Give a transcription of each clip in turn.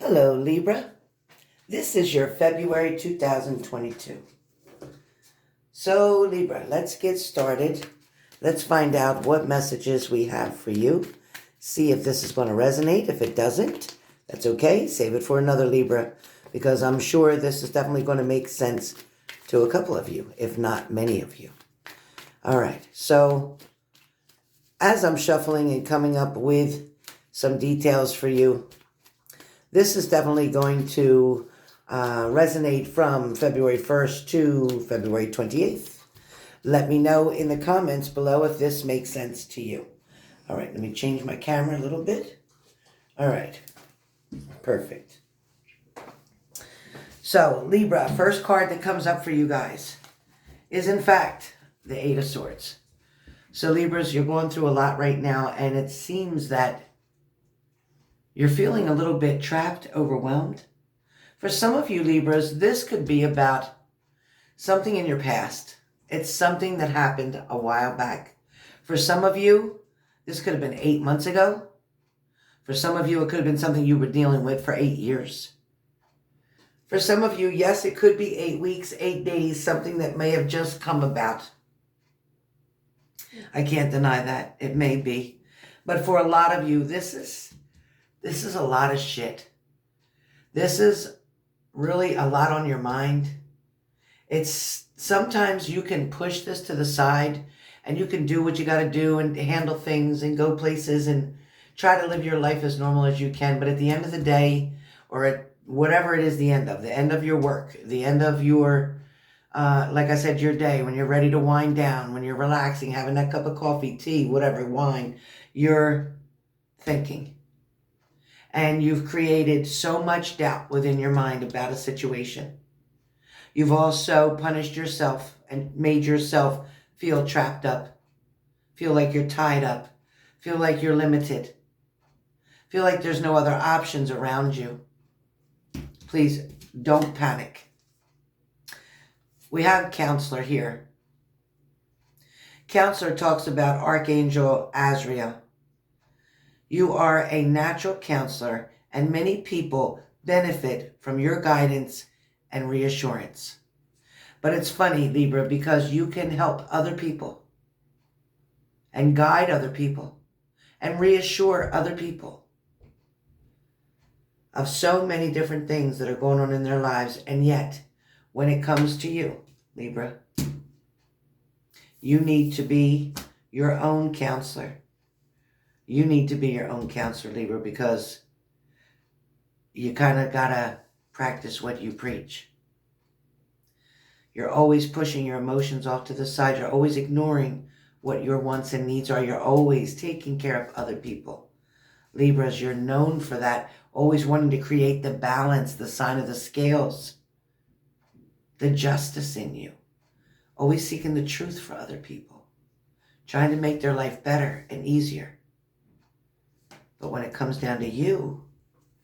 Hello, Libra. This is your February 2022. So, Libra, let's get started. Let's find out what messages we have for you. See if this is going to resonate. If it doesn't, that's okay. Save it for another Libra, because I'm sure this is definitely going to make sense to a couple of you, if not many of you. All right. So, as I'm shuffling and coming up with some details for you, this is definitely going to resonate from February 1st to February 28th. Let me know in the comments below if this makes sense to you. All right, let me change my camera a little bit. All right, perfect. So, Libra, first card that comes up for you guys is, in fact, the Eight of Swords. So, Libras, you're going through a lot right now, and it seems that you're feeling a little bit trapped, overwhelmed. For some of you, Libras, this could be about something in your past. It's something that happened a while back. For some of you, this could have been 8 months ago. For some of you, it could have been something you were dealing with for 8 years. For some of you, yes, it could be 8 weeks, 8 days, something that may have just come about. I can't deny that. It may be. But for a lot of you, this is a lot of shit. This is really a lot on your mind. It's sometimes you can push this to the side and you can do what you got to do and handle things and go places and try to live your life as normal as you can. But at the end of the day, or at whatever it is, the end of your work, the end of your, like I said, your day, when you're ready to wind down, when you're relaxing, having that cup of coffee, tea, whatever, wine, you're thinking. And you've created so much doubt within your mind about a situation. You've also punished yourself and made yourself feel trapped up, feel like you're tied up, feel like you're limited, feel like there's no other options around you. Please don't panic. We have Counselor here. Counselor talks about Archangel Azrael. You are a natural counselor, and many people benefit from your guidance and reassurance. But it's funny, Libra, because you can help other people and guide other people and reassure other people of so many different things that are going on in their lives. And yet, when it comes to you, Libra, you need to be your own counselor. You need to be your own counselor, Libra, because you kind of got to practice what you preach. You're always pushing your emotions off to the side. You're always ignoring what your wants and needs are. You're always taking care of other people. Libras, you're known for that. Always wanting to create the balance, the sign of the scales, the justice in you. Always seeking the truth for other people. Trying to make their life better and easier. But when it comes down to you,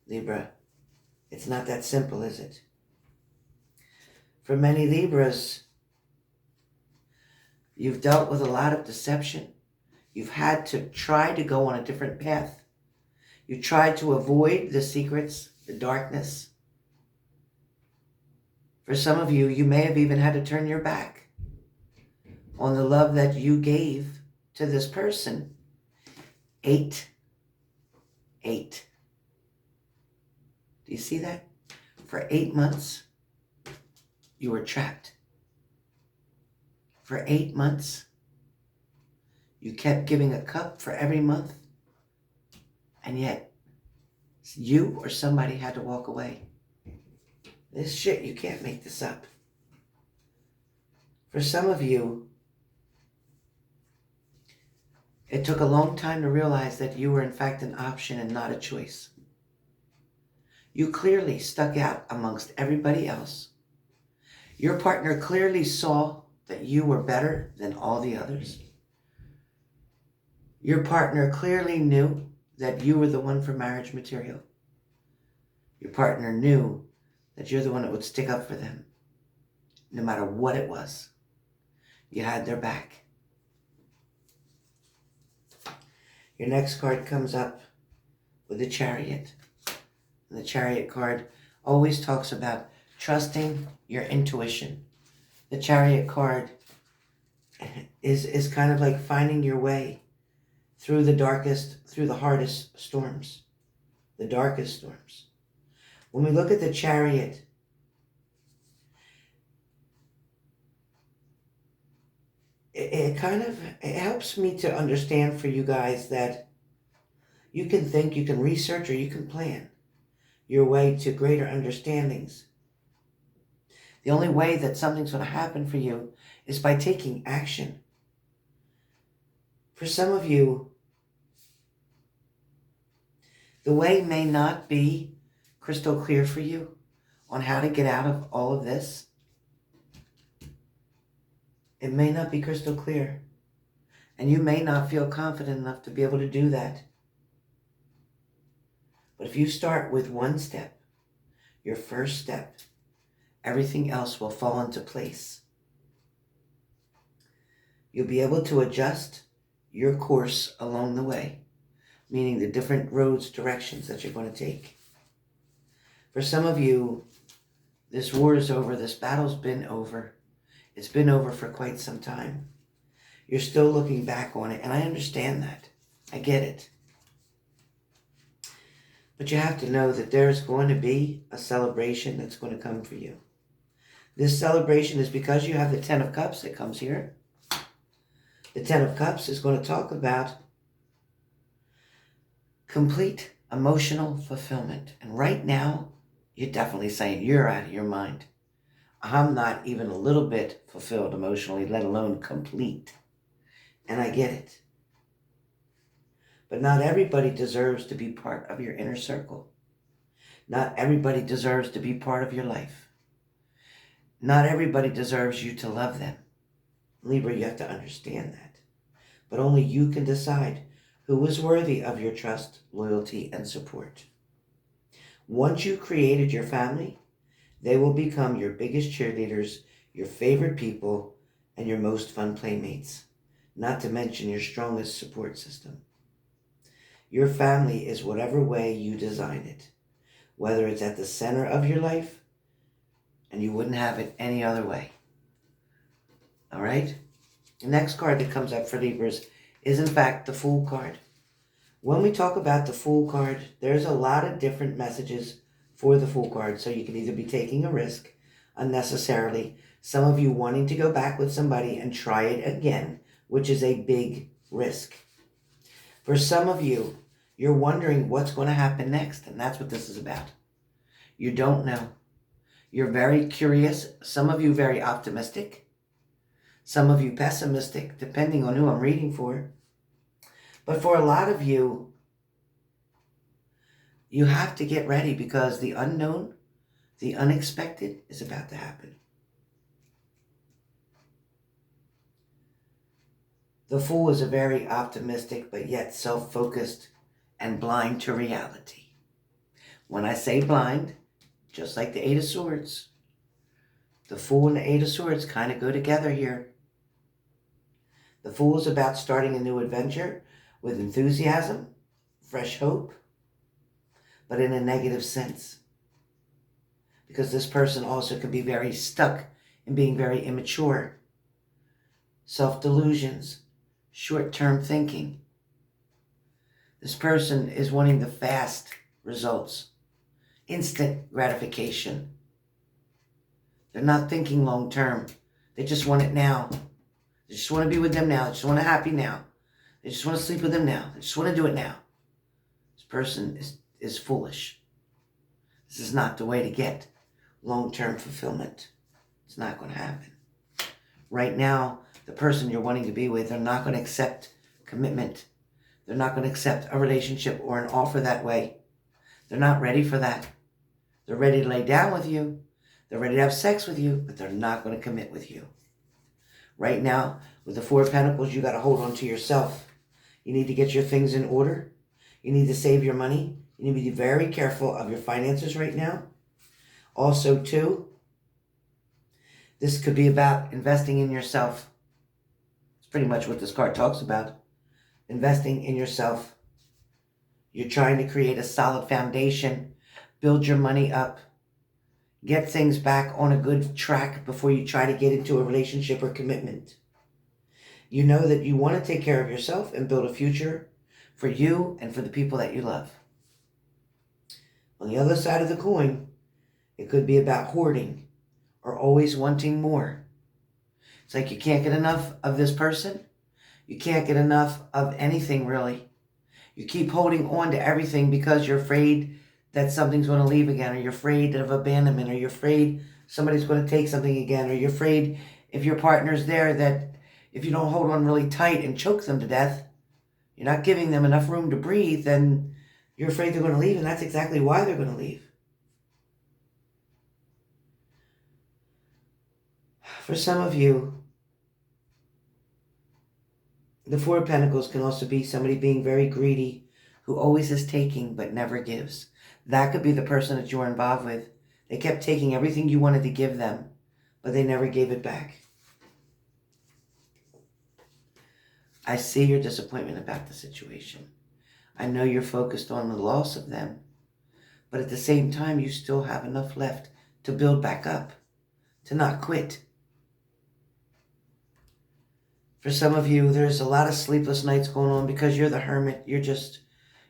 Libra, it's not that simple, is it? For many Libras, you've dealt with a lot of deception. You've had to try to go on a different path. You tried to avoid the secrets, the darkness. For some of you, you may have even had to turn your back on the love that you gave to this person. 8. Do you see that? For 8 months, you were trapped. For 8 months, you kept giving a cup for every month, and yet you or somebody had to walk away. This shit, you can't make this up. For some of you, it took a long time to realize that you were in fact an option and not a choice. You clearly stuck out amongst everybody else. Your partner clearly saw that you were better than all the others. Your partner clearly knew that you were the one for marriage material. Your partner knew that you're the one that would stick up for them, no matter what it was. You had their back. Your next card comes up with the Chariot. The Chariot card always talks about trusting your intuition. The Chariot card is kind of like finding your way through the hardest storms, the darkest storms. When we look at the Chariot, it helps me to understand for you guys that you can think, you can research, or you can plan your way to greater understandings. The only way that something's going to happen for you is by taking action. For some of you, the way may not be crystal clear for you on how to get out of all of this. It may not be crystal clear, and you may not feel confident enough to be able to do that. But if you start with one step, your first step, everything else will fall into place. You'll be able to adjust your course along the way, meaning the different roads, directions that you're going to take. For some of you, this war is over, this battle's been over. It's been over for quite some time. You're still looking back on it, and I understand that. I get it. But you have to know that there's going to be a celebration that's going to come for you. This celebration is because you have the Ten of Cups that comes here. The Ten of Cups is going to talk about complete emotional fulfillment. And right now, you're definitely saying you're out of your mind. I'm not even a little bit fulfilled emotionally, let alone complete. And I get it. But not everybody deserves to be part of your inner circle. Not everybody deserves to be part of your life. Not everybody deserves you to love them. Libra, you have to understand that. But only you can decide who is worthy of your trust, loyalty, and support. Once you created your family, they will become your biggest cheerleaders, your favorite people, and your most fun playmates, not to mention your strongest support system. Your family is whatever way you design it, whether it's at the center of your life, and you wouldn't have it any other way. All right? The next card that comes up for Libras is, in fact, the Fool card. When we talk about the Fool card, there's a lot of different messages for the Fool card. So you can either be taking a risk unnecessarily, some of you wanting to go back with somebody and try it again, which is a big risk. For some of you, you're wondering what's going to happen next, and that's what this is about. You don't know. You're very curious. Some of you very optimistic. Some of you pessimistic, depending on who I'm reading for. But for a lot of you, you have to get ready because the unknown, the unexpected is about to happen. The Fool is a very optimistic but yet self-focused and blind to reality. When I say blind, just like the Eight of Swords, the Fool and the Eight of Swords kind of go together here. The Fool is about starting a new adventure with enthusiasm, fresh hope, but in a negative sense. Because this person also can be very stuck in being very immature. Self-delusions, short-term thinking. This person is wanting the fast results, instant gratification. They're not thinking long-term. They just want it now. They just want to be with them now. They just want to happy now. They just want to sleep with them now. They just want to do it now. This person is foolish. This is not the way to get long-term fulfillment. It's not going to happen. Right now, the person you're wanting to be with, they're not going to accept commitment. They're not going to accept a relationship or an offer that way. They're not ready for that. They're ready to lay down with you. They're ready to have sex with you, but they're not going to commit with you. Right now, with the Four of Pentacles, you got to hold on to yourself. You need to get your things in order. You need to save your money. You need to be very careful of your finances right now. Also, too, this could be about investing in yourself. It's pretty much what this card talks about. Investing in yourself. You're trying to create a solid foundation Build your money up. Get things back on a good track before you try to get into a relationship or commitment. You know that you want to take care of yourself and build a future for you and for the people that you love. On the other side of the coin, it could be about hoarding or always wanting more. It's like you can't get enough of this person. You can't get enough of anything, really. You keep holding on to everything because you're afraid that something's going to leave again, or you're afraid of abandonment, or you're afraid somebody's going to take something again, or you're afraid if your partner's there that if you don't hold on really tight and choke them to death, you're not giving them enough room to breathe, then you're afraid they're going to leave, and that's exactly why they're going to leave. For some of you, the Four of Pentacles can also be somebody being very greedy, who always is taking but never gives. That could be the person that you're involved with. They kept taking everything you wanted to give them, but they never gave it back. I see your disappointment about the situation. I know you're focused on the loss of them, but at the same time, you still have enough left to build back up, to not quit. For some of you, there's a lot of sleepless nights going on because you're the hermit.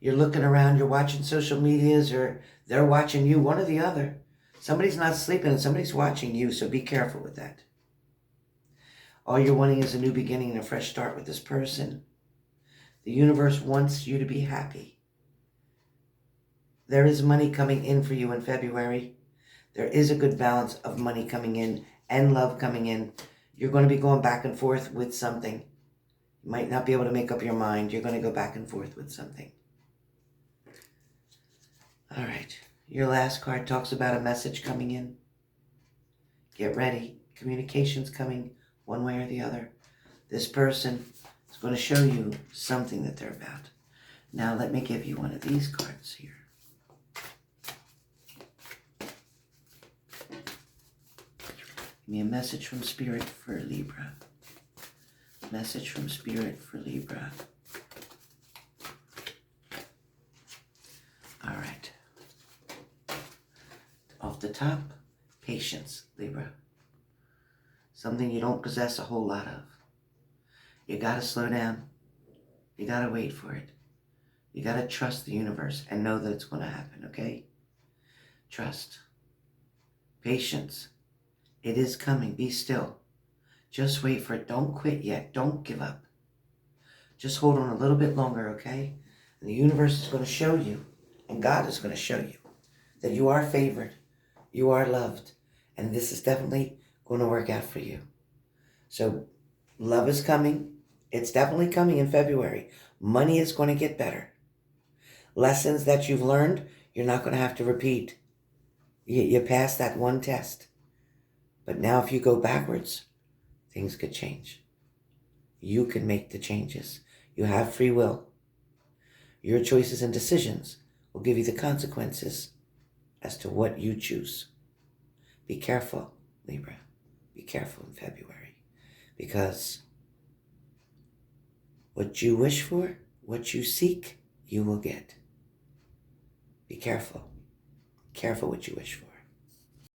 You're looking around, you're watching social medias, or they're watching you, one or the other. Somebody's not sleeping and somebody's watching you, so be careful with that. All you're wanting is a new beginning and a fresh start with this person. The universe wants you to be happy. There is money coming in for you in February. There is a good balance of money coming in and love coming in. You're going to be going back and forth with something. You might not be able to make up your mind. You're going to go back and forth with something. All right. Your last card talks about a message coming in. Get ready. Communication's coming one way or the other. This person is going to show you something that they're about. Now let me give you one of these cards here. Give me a message from Spirit for Libra. Message from Spirit for Libra. All right. Off the top, patience, Libra. Something you don't possess a whole lot of. You gotta slow down. You gotta wait for it. You gotta trust the universe and know that it's gonna happen, okay? Trust. Patience. It is coming. Be still. Just wait for it. Don't quit yet. Don't give up. Just hold on a little bit longer, okay? And the universe is going to show you, and God is going to show you that you are favored, you are loved, and this is definitely going to work out for you. So love is coming. It's definitely coming in February. Money is going to get better. Lessons that you've learned, you're not going to have to repeat. You passed that one test. But now if you go backwards, things could change. You can make the changes. You have free will. Your choices and decisions will give you the consequences as to what you choose. Be careful, Libra. Be careful in February. Because what you wish for, what you seek, you will get. Be careful. Careful what you wish for.